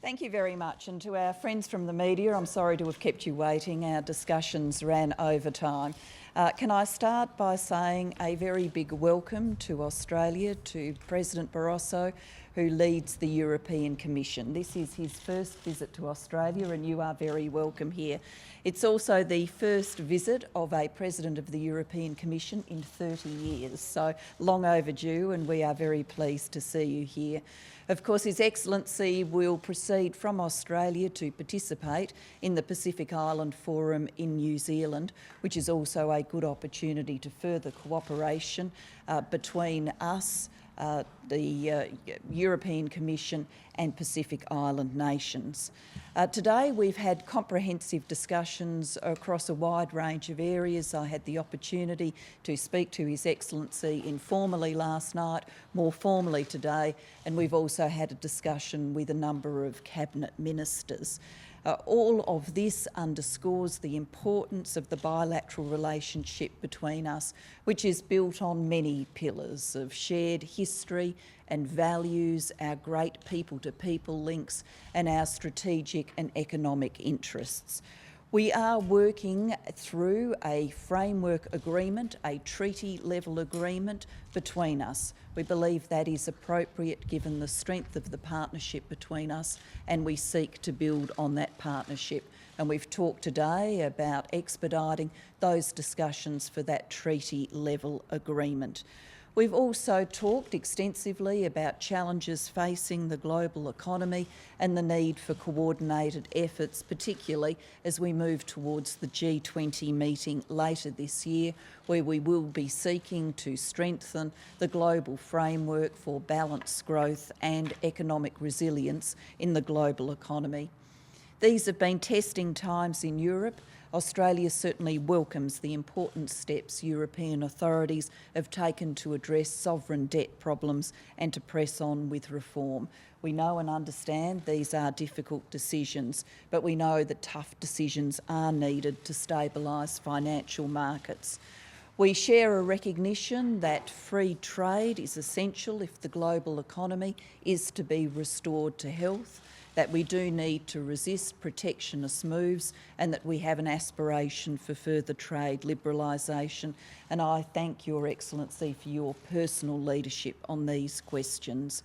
Thank you very much. And to our friends from the media, I'm sorry to have kept you waiting. Our discussions ran over time. Can I start by saying a very big welcome to Australia, to President Barroso, who leads the European Commission. This is his first visit to Australia and you are very welcome here. It's also the first visit of a President of the European Commission in 30 years, so long overdue, and we are very pleased to see you here. Of course, His Excellency will proceed from Australia to participate in the Pacific Island Forum in New Zealand, which is also a good opportunity to further cooperation between us, the European Commission and Pacific Island nations. Today we've had comprehensive discussions across a wide range of areas. I had the opportunity to speak to His Excellency informally last night, more formally today, and we've also had a discussion with a number of Cabinet Ministers. All of this underscores the importance of the bilateral relationship between us, which is built on many pillars of shared history and values, our great people-to-people links, and our strategic and economic interests. We are working through a framework agreement, a treaty-level agreement between us. We believe that is appropriate given the strength of the partnership between us, and we seek to build on that partnership. And we've talked today about expediting those discussions for that treaty-level agreement. We've also talked extensively about challenges facing the global economy and the need for coordinated efforts, particularly as we move towards the G20 meeting later this year, where we will be seeking to strengthen the global framework for balanced growth and economic resilience in the global economy. These have been testing times in Europe. Australia certainly welcomes the important steps European authorities have taken to address sovereign debt problems and to press on with reform. We know and understand these are difficult decisions, but we know that tough decisions are needed to stabilise financial markets. We share a recognition that free trade is essential if the global economy is to be restored to health, that we do need to resist protectionist moves, and that we have an aspiration for further trade liberalisation. And I thank Your Excellency for your personal leadership on these questions.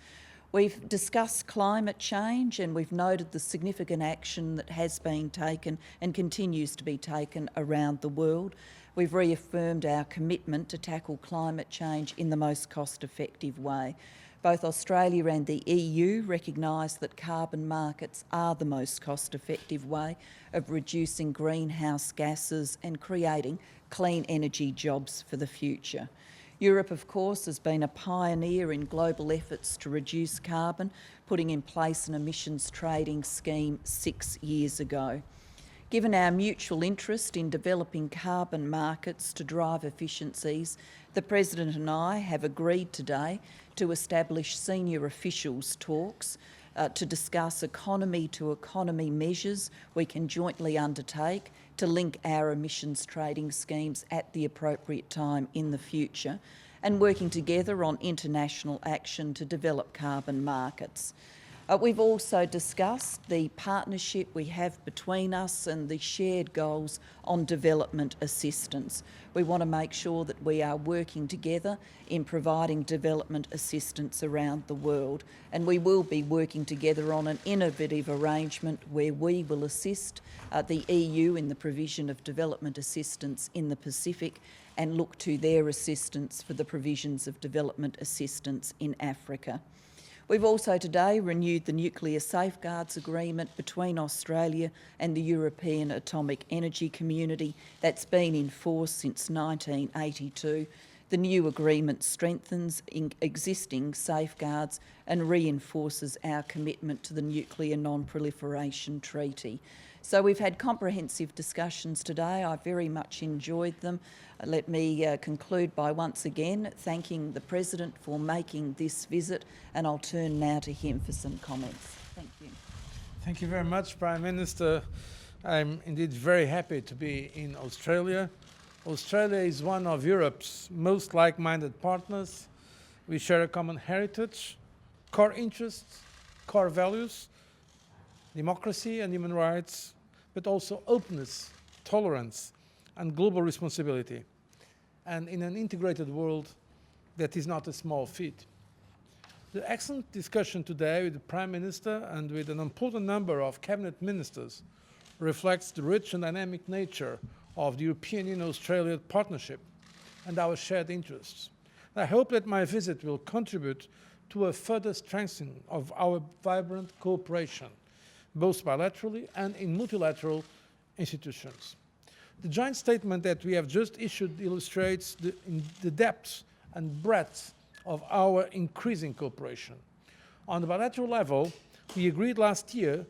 We've discussed climate change and we've noted the significant action that has been taken and continues to be taken around the world. We've reaffirmed our commitment to tackle climate change in the most cost-effective way. Both Australia and the EU recognise that carbon markets are the most cost-effective way of reducing greenhouse gases and creating clean energy jobs for the future. Europe, of course, has been a pioneer in global efforts to reduce carbon, putting in place an emissions trading scheme 6 years ago. Given our mutual interest in developing carbon markets to drive efficiencies, the President and I have agreed today to establish senior officials talks to discuss economy-to-economy measures we can jointly undertake to link our emissions trading schemes at the appropriate time in the future, and working together on international action to develop carbon markets. We've also discussed the partnership we have between us and the shared goals on development assistance. We want to make sure that we are working together in providing development assistance around the world, and we will be working together on an innovative arrangement where we will assist the EU in the provision of development assistance in the Pacific and look to their assistance for the provisions of development assistance in Africa. We've also today renewed the Nuclear Safeguards Agreement between Australia and the European Atomic Energy Community that's been in force since 1982. The new agreement strengthens existing safeguards and reinforces our commitment to the Nuclear Non-Proliferation Treaty. So we've had comprehensive discussions today. I very much enjoyed them. Let me conclude by once again thanking the President for making this visit, and I'll turn now to him for some comments. Thank you. Thank you very much, Prime Minister. I'm indeed very happy to be in Australia. Australia is one of Europe's most like-minded partners. We share a common heritage, core interests, core values, democracy and human rights, but also openness, tolerance, and global responsibility, and in an integrated world that is not a small feat. The excellent discussion today with the Prime Minister and with an important number of cabinet ministers reflects the rich and dynamic nature of the European Union-Australia partnership and our shared interests. I hope that my visit will contribute to a further strengthening of our vibrant cooperation, both bilaterally and in multilateral institutions. The joint statement that we have just issued illustrates the depth and breadth of our increasing cooperation. On the bilateral level, we agreed last year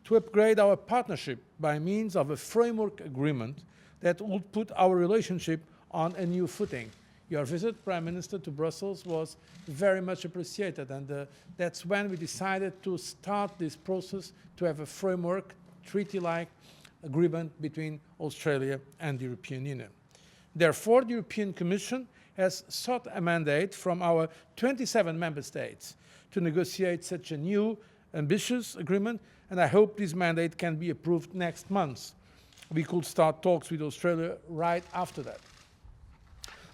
to upgrade our partnership by means of a framework agreement that would put our relationship on a new footing. Your visit, Prime Minister, to Brussels was very much appreciated, and that's when we decided to start this process to have a framework, treaty-like agreement between Australia and the European Union. Therefore, the European Commission has sought a mandate from our 27 member states to negotiate such a new, ambitious agreement, and I hope this mandate can be approved next month. We could start talks with Australia right after that.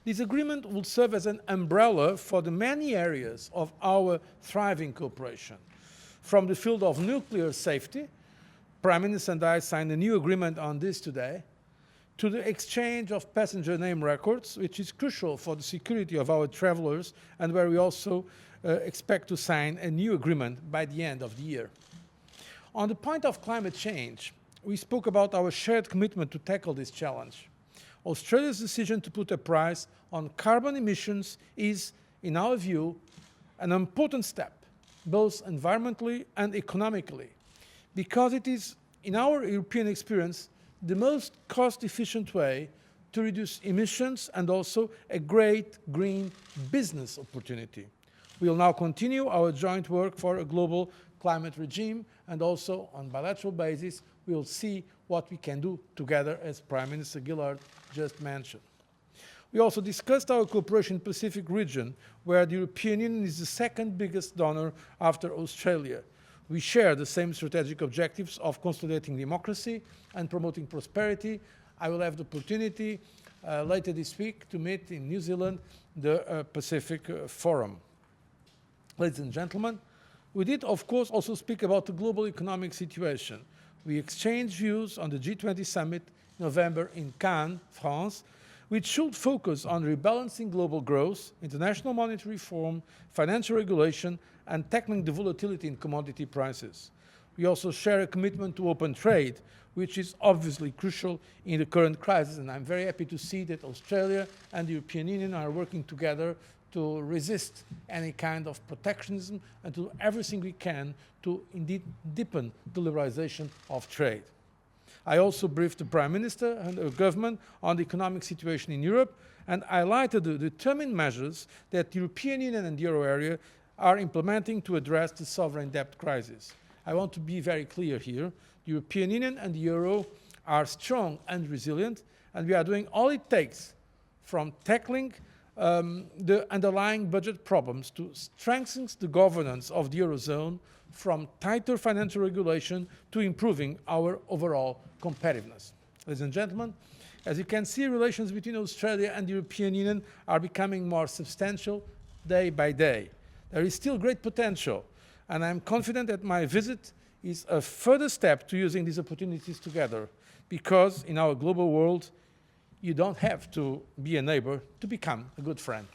This agreement will serve as an umbrella for the many areas of our thriving cooperation. From the field of nuclear safety, Prime Minister and I signed a new agreement on this today, to the exchange of passenger name records, which is crucial for the security of our travelers, and where we also expect to sign a new agreement by the end of the year. On the point of climate change, we spoke about our shared commitment to tackle this challenge. Australia's decision to put a price on carbon emissions is, in our view, an important step, both environmentally and economically, because it is, in our European experience, the most cost-efficient way to reduce emissions and also a great green business opportunity. We will now continue our joint work for a global climate regime, and also on bilateral basis we will see what we can do together, as Prime Minister Gillard just mentioned. We also discussed our cooperation in the Pacific region, where the European Union is the second biggest donor after Australia. We share the same strategic objectives of consolidating democracy and promoting prosperity. I will have the opportunity later this week to meet in New Zealand the Pacific Forum. Ladies and gentlemen, we did, of course, also speak about the global economic situation. We exchanged views on the G20 summit in November in Cannes, France, which should focus on rebalancing global growth, international monetary reform, financial regulation, and tackling the volatility in commodity prices. We also share a commitment to open trade, which is obviously crucial in the current crisis, and I'm very happy to see that Australia and the European Union are working together to resist any kind of protectionism and to do everything we can to indeed deepen the liberalization of trade. I also briefed the Prime Minister and the government on the economic situation in Europe and highlighted the determined measures that the European Union and the euro area are implementing to address the sovereign debt crisis. I want to be very clear here. The European Union and the euro are strong and resilient, and we are doing all it takes, from tackling the underlying budget problems to strengthening the governance of the eurozone, from tighter financial regulation to improving our overall competitiveness. Ladies and gentlemen, as you can see, relations between Australia and the European Union are becoming more substantial day by day. There is still great potential, and I'm confident that my visit is a further step to using these opportunities together, because in our global world, you don't have to be a neighbor to become a good friend.